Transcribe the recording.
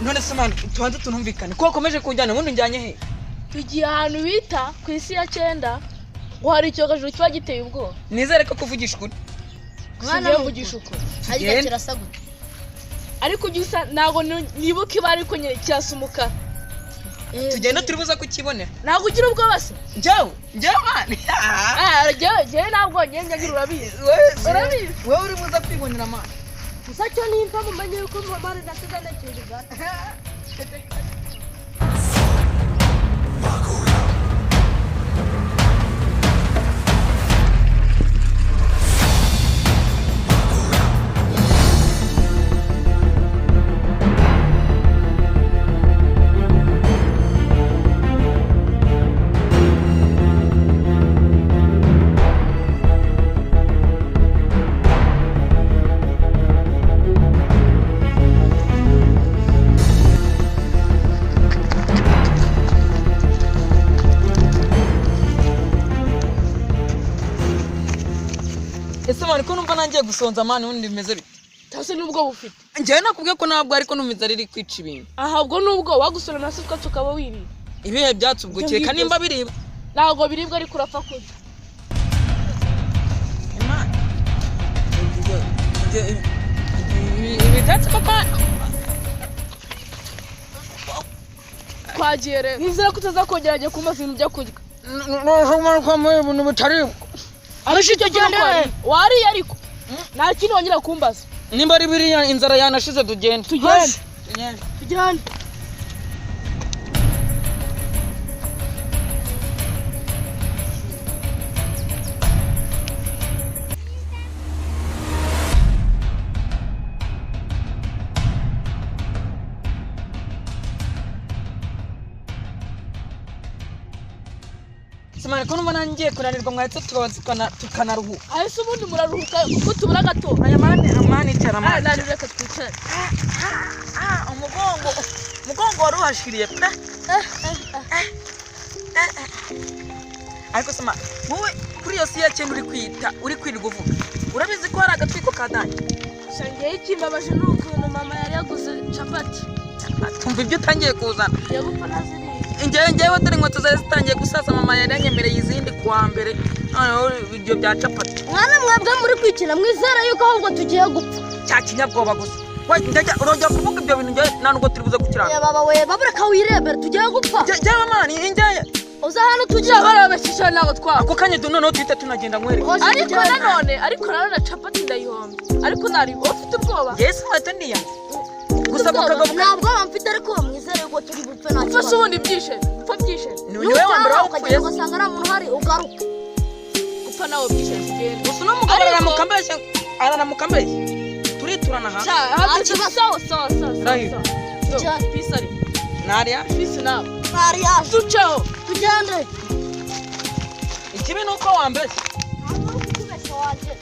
none se man tubanze tunumvikane ko wakomeje kunjyana ubundi njyanye he tugiye ahantu bita ku isi ya 9 ngo hari icyogajuru kiba giteye ubwoba nizere ko kuvugisha ukuri mwana mvugisha ukuri harya kirasa gute ariko ugisa nago nibuka ibari ko nyine cyasa umukara tugenda turibuza kukibonera nago ugira ubwoba se njyewe man njyewe ntabwo ngenge ngira urabizi wewe uri muza kwibonera man gusa cyo nimba mumenye yuko mari ndasigaye cyiriga ese mani ko numva nangiye gusonza mani undi bimeze bite tase nubwo bufite njyewe nakubwiye ko ntabwo ariko numva riri kwica ibintu ahabwo nubwo wagusoroma nasi tukaba wirira ibihe byatubwukiye kanimba biribwa ntabwo biribwa ariko urapfa kurya ibi byatsi papa twagiye rero nizera ko utazakongera kumva ibintu byo kurya nujumara kwa mwe ibintu bitaribwa ariko icyo genda wariye ariko nta kintu wongera kumbaza nimba ari biriya inzara yanashize tugende tujyane Simane ko numva nangiye kunanirwa mwahetse tukanaruhuka ahise ubundi muraruhuka kuko tubura gato aya mani cyara mani nani reka twicare umugongo wari uhashiriye pe ariko sima wowe kuri iyo si ya cyenda uri kwirirwa uvuga urabizi ko hari agatwiko kadanye shangiye ikimbabaje n'ukuntu mama yari yaguze capati tumva ibyo utangiye kuzana yagupfa naziriye njyewe dore inkweto zari zitangiye gusaza mama yari yanyemereye izindi kuwa mbere noneho ibyo bya capati mwana mwebwe muri kwikina mwizera yuko ahubwo tugiye gupfa cya kinyabwoba gusa ndajya urongera kuvuga ibyo bintu njyewe nta nubwo turi buze gukirana ya baba we babureka wirebera tugiye gupfa njyewe mani njyewe uza hano tugiye barabeshisha nago twako ako kanya noneho duhita tunagenda nkwereka ariko nanone capati ndayihombe ariko nari ufite ubwoba yesi inkweto ndiya gusa mukagabo ntabwo bamfite ariko mwizere yuko turi bupfe nta kibazo ufashe ubundi byishe upfa byishe ni wewe wambere wapfuye ugasanga nta muntu uhari ugaruka upfa nawe byishe tugende gusa uno mugabo aranamukambeshye turiturana aha sawa Rahira. pisi ari nariya pisi nawe mariage duceho tugende ikibi ni uko wambeshye ntabwo uri kutubeshya wanjye